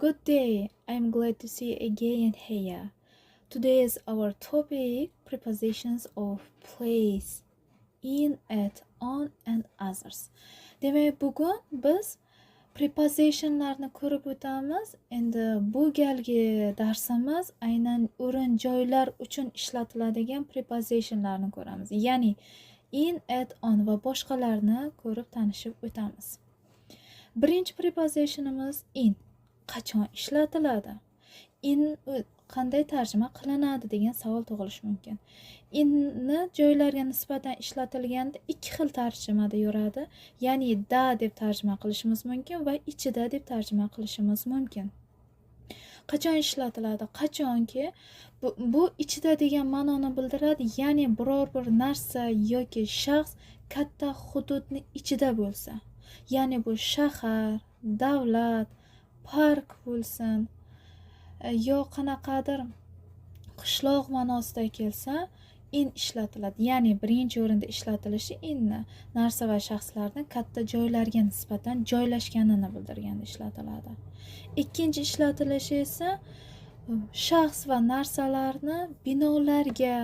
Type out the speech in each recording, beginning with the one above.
Good day, I'm glad to see you again here. Today is our topic prepositions of place, in, at, on and others. Demak, bugun biz prepositionlarni ko'rib o'tamiz. Endi bu galgi darsimiz aynan o'rin joylar uchun ishlatiladigan prepositionlarni ko'ramiz. Ya'ni in, at, on va boshqalarni ko'rib tanishib o'tamiz. Birinchi prepositionimiz in. Qachon ishlatiladi? In qanday tarjima qilinadi degan savol tug'ilishi mumkin. Inni joylarga nisbatan ishlatilganda ikki xil tarjimada yuradi. Ya'ni da deb tarjima qilishimiz mumkin va ichida deb tarjima qilishimiz mumkin. Qachon ishlatiladi? Qachonki bu ichida degan ma'noni bildiradi. Ya'ni biror bir narsa yoki shaxs katta hududni ichida bo'lsa. Ya'ni bu shahar, davlat, park bo'lsin, yo qanaqadir qishloq ma'nosida kelsa, in ishlatiladi. Ya'ni birinchi o'rinda ishlatilishi inni narsa va shaxslarning katta joylarga nisbatan joylashganini bildirganda ishlatiladi. Ikkinchi ishlatilishi esa shaxs va narsalarni binolarga,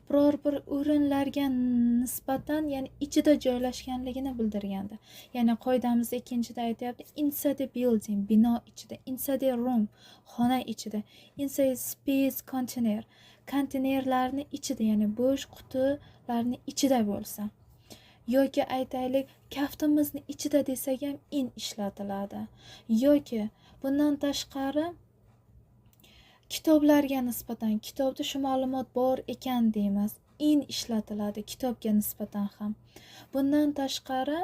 biror bir o'rinlarga nisbatan, ya'ni ichida joylashganligini bildirganda. Ya'ni qoidamizda ikkinchida aytyapti inside a building, bino ichida, inside a room, xona ichida, inside space container, konteynerlarni ichida, ya'ni bo'sh qutilarni ichida bo'lsa. Yoki aytaylik, kaftimizni ichida desak ham in ishlatiladi. Yoki bundan tashqari kitoblarga nisbatan, kitobda shu ma'lumot bor ekan deymiz, in ishlatiladi kitobga nisbatan ham. Bundan tashqari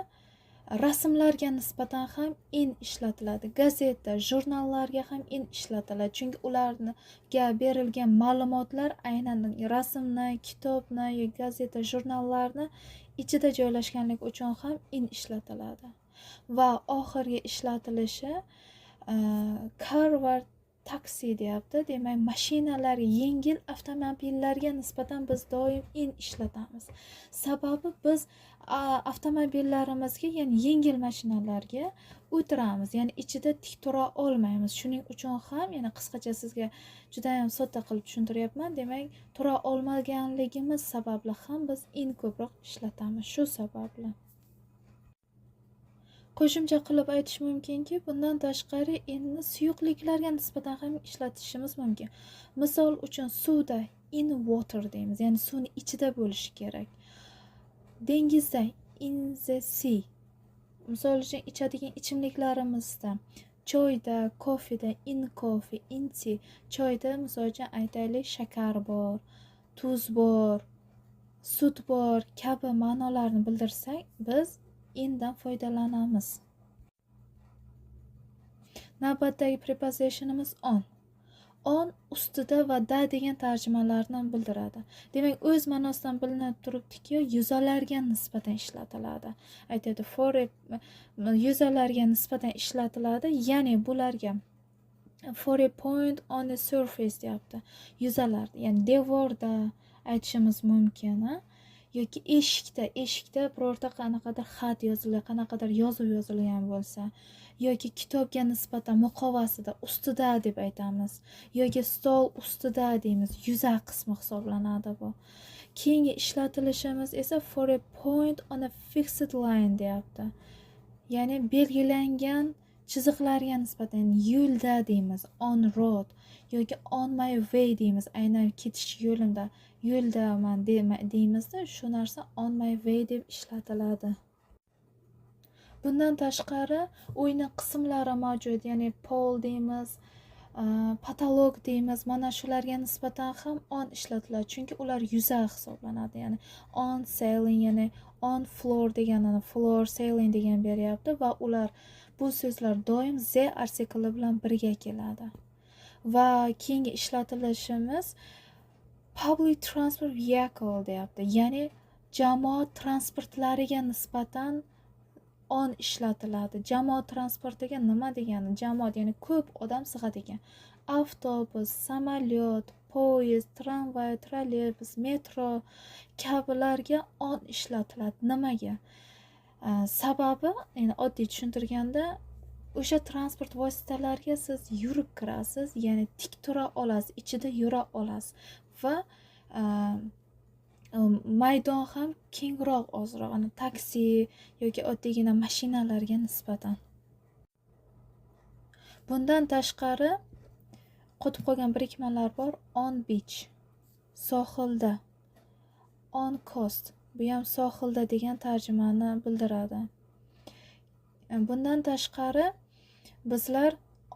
rasmlarga nisbatan ham in ishlatiladi. Gazeta, jurnallarga ham in ishlatiladi. Chunki ularga berilgan ma'lumotlar aynan rasmni, kitobni, gazeta, jurnallarni ichida joylashganlik uchun ham in ishlatiladi. Va oxirgi ishlatilishi car va taksi deyapti. Demak, mashinalar, yengil avtomobillarga nisbatan biz doim in ishlatamiz. Sababi biz avtomobillarimizga, ya'ni yengil mashinalarga o'tiramiz, ya'ni ichida tik tura olmaymiz. Shuning uchun ham, ya'ni qisqacha sizga juda ham sodda qilib tushuntiryapman. Demak, tura olmaganligimiz sababli ham biz in ko'proq ishlatamiz. Shu sababli. Qo'shimcha qilib aytish mumkinki, bundan tashqari inni suyuqliklarga nisbatan ham ishlatishimiz mumkin. Misol uchun suvda in water deymiz, ya'ni suvni ichida bo'lishi kerak. Dengizda in the sea. Misol uchun ichadigan ichimliklarimizda, choyda, kofeda in coffee, in tea. Choyda misol uchun aytaylik shakar bor, tuz bor, sut bor kabi ma'nolarni bildirsak, biz indan foydalanamiz. Navbatdagi prepositionimiz on. On ustida va da degan tarjimalarni bildiradi. Demak, o'z ma'nosidan bilinib turibdiki, yuzalarga nisbatan ishlatiladi. Aytadi, yuzalarga nisbatan ishlatiladi, ya'ni bularga for a point on the surface deyapti. Yuzalar, ya'ni devorda aytishimiz mumkin, yoki eshikda birorta qanaqadir xat yozilgan, qanaqadir yozuv yozilgan bo'lsa, yoki kitobga nisbatan muqovasida ustida deb aytamiz, yoki stol ustida deymiz, yuza qismi hisoblanadi bu. Keyingi ishlatilishimiz esa for a point on a fixed line deyapti. Ya'ni belgilangan chiziqlarga nisbatan yo'lda deymiz, on road yoki on my way deymiz, aynan ketish yo'ldaman deymizda, shu narsa on my way deb ishlatiladi. Bundan tashqari uyning qismlari mavjud, ya'ni pol deymiz, patolog deymiz, mana shularga nisbatan ham on ishlatiladi, chunki ular yuza hisoblanadi. Ya'ni on ceiling, ya'ni on floor deganini floor, ceiling degan beryapti va ular, bu so'zlar doim the artikli bilan birga keladi. Va keyingi ishlatilishimiz public transport vehicle deyapti, ya'ni jamoat transportlariga nisbatan on ishlatiladi. Jamoat transportiga nima degani? Jamoat, ya'ni ko'p odam sig'adigan. Avtobus, samolyot, poyezd, tramvay, trolleybus, metro kabilarga on ishlatiladi. Nimaga? Sababi, ya'ni oddiy tushuntirganda, o'sha transport vositalariga siz yurib kirasiz, ya'ni tik tura olasiz, ichida yura olasiz va maydon ham kengroq, ozroq, taksi yoki oddiygina mashinalarga nisbatan. Bundan tashqari qotib qolgan birikmalar bor. On beach, sohilda. On coast, bu ham sohilda degan tarjimani bildiradi. Bundan tashqari bizlar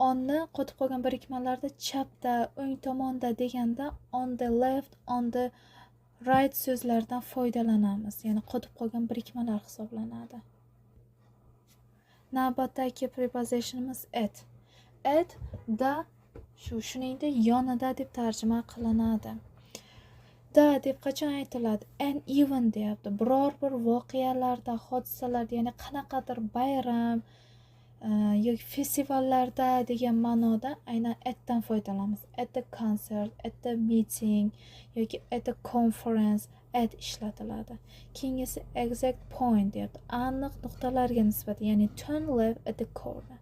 onni qotib qolgan birikmalarda chapda, o'ng tomonda deganda on the left, on the right so'zlardan foydalanamiz, ya'ni qotib qolgan birikmalar hisoblanadi. Navbatdagi prepositionimiz at. At da shuningdek yonida deb tarjima qilinadi. Da deb qachon aytiladi? An even deyapti. Biror bir voqealarda, hodisalarda, ya'ni qanaqadir bayram yoki festivallarda degan ma'noda aynan atdan foydalanamiz. At the concert, at the meeting yoki at the conference at ishlatiladi. Keyingisi exact point deyapti. Aniq nuqtalarga nisbatan, ya'ni turn left at the corner.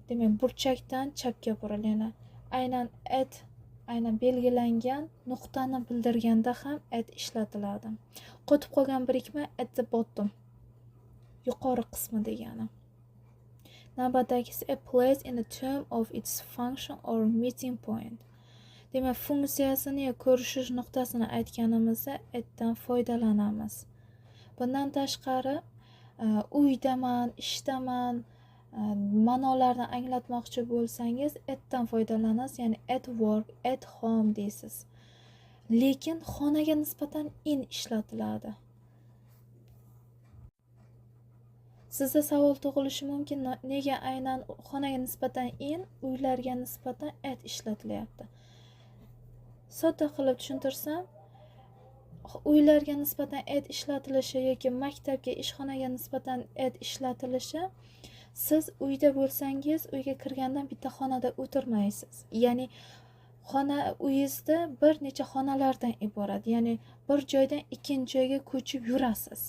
Demak, burchakdan chapga buriladi. Ya'ni aynan belgilangan nuqtani bildirganda ham at ishlatiladi. Qotib qolgan birikma at the bottom, yuqori qismi degani. Navbatdagisi a place in the term of its function or meeting point. Demak, funksiyasini yoki ko'rishish nuqtasini aytganimizda atdan foydalanamiz. Bundan tashqari uydaman, ishdaman ma'nolarni anglatmoqchi bo'lsangiz atdan foydalanasiz, ya'ni at work, at home deysiz. Lekin xonaga nisbatan in ishlatiladi. Sizda savol tug'ilishi mumkin, nega aynan xonaga nisbatan in, uylarga nisbatan at ishlatilyapti? Sodda qilib tushuntirsam, uylarga nisbatan at ishlatilishi yoki maktabga, ishxonaga nisbatan at ishlatilishi, siz uyda bo'lsangiz, uyga kirgandan bitta xonada o'tirmaysiz. Ya'ni uyingizda bir necha xonalardan iborat. Ya'ni bir joydan ikkinchi joyga ko'chib yurasiz.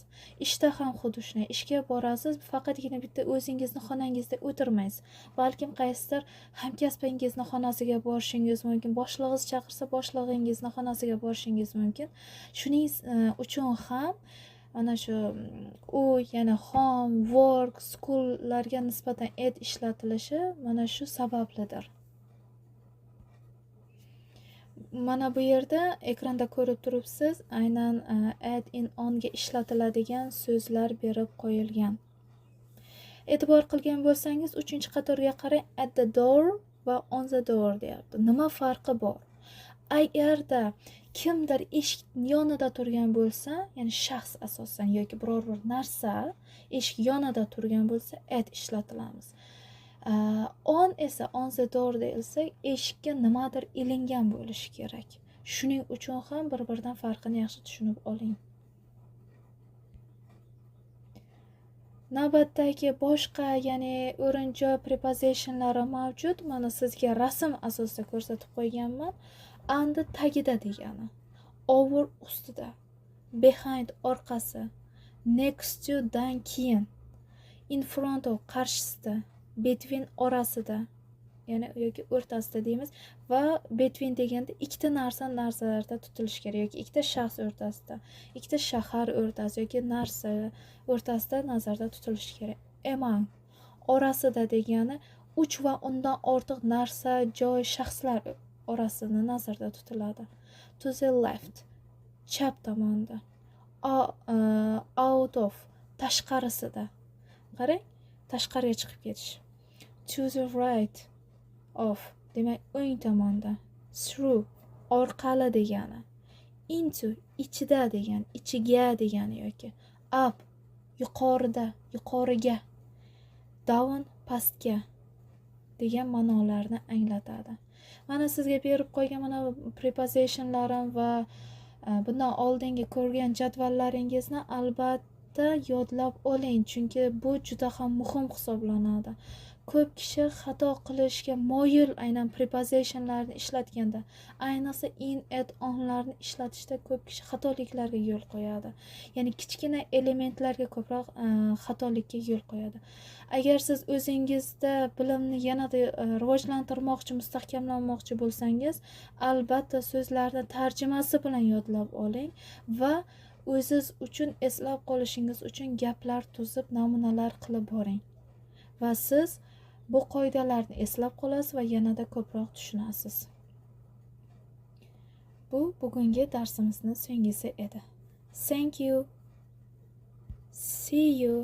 Ishda ham xuddi shunday. Ishga borasiz, faqatgina bitta o'zingizning xonangizda o'tirmaysiz. Balkim qaysidir hamkasbingizning xonasiga borishingiz mumkin, boshlig'ingiz chaqirsa boshlig'ingizning xonasiga borishingiz mumkin. Shuning uchun ham ana shu yana home, work, schoollarga nisbatan at ishlatilishi mana shu sabablidir. Mana bu yerda ekranda ko'rib turibsiz, aynan at in onga ishlatiladigan so'zlar berib qo'yilgan. E'tibor qilgan bo'lsangiz, 3-qatorga qarang, at the door va on the door deyapti. Nima farqi bor? Agarda kimdir eshik yonida turgan bo'lsa, ya'ni shaxs asosan yoki biror bir narsa eshik yonida turgan bo'lsa, at ishlatilamiz. On esa on the door deyilsa, eshikka nimadir ilingan bo'lishi kerak. Shuning uchun ham bir-biridan farqini yaxshi tushunib oling. Navbatdagi boshqa, ya'ni o'rin-joy prepositionlari mavjud. Mana sizga rasm asosida ko'rsatib qo'yganman. And tagida degani, over ustida, behind orqasi, next to dan keyin, in front of qarshisida, between orasida, ya'ni yoki o'rtasida deymiz, va between deganda ikkita narsalarda tutilishi kerak yoki ikkita shaxs o'rtasida, ikkita shahar o'rtasida yoki narsa o'rtasida nazarda tutilishi kerak. Among orasida degani 3 va undan ortiq narsa, joy, shaxslar orasini nazarda tutiladi. To the left, chap tomonda. Out of, tashqarisida. Qarang, tashqariga chiqib ketish. To the right of, demak o'ng tomonda. Through, orqali degani. Into, ichida degani, ichiga degani yoki. Up, yuqorida, yuqoriga. Down, pastga degan ma'nolarni anglatadi. Mana sizga berib qo'ygan mana prepositionlarim va bundan oldingi ko'rgan jadvallaringizni albatta yodlab oling, chunki bu juda ham muhim hisoblanadi. ko'p kishi xato qilishga moyil aynan prepositionlarni ishlatganda, ayniqsa in, at, onlarni ishlatishda ko'p kishi xatoliklarga yo'l qo'yadi. Ya'ni kichkina elementlarga ko'proq xatolikka yo'l qo'yadi. Agar siz o'zingizda bilimni yanada rivojlantirmoqchi, mustahkamlamoqchi bo'lsangiz, albatta so'zlarni tarjimasi bilan yodlab oling va o'ziz uchun eslab qolishingiz uchun gaplar tuzib, namunalar qilib boring. Va siz bu qoidalarni eslab qolasiz va yanada ko'proq tushunasiz. Bu bugungi darsimizning so'nggisi edi. Thank you. See you.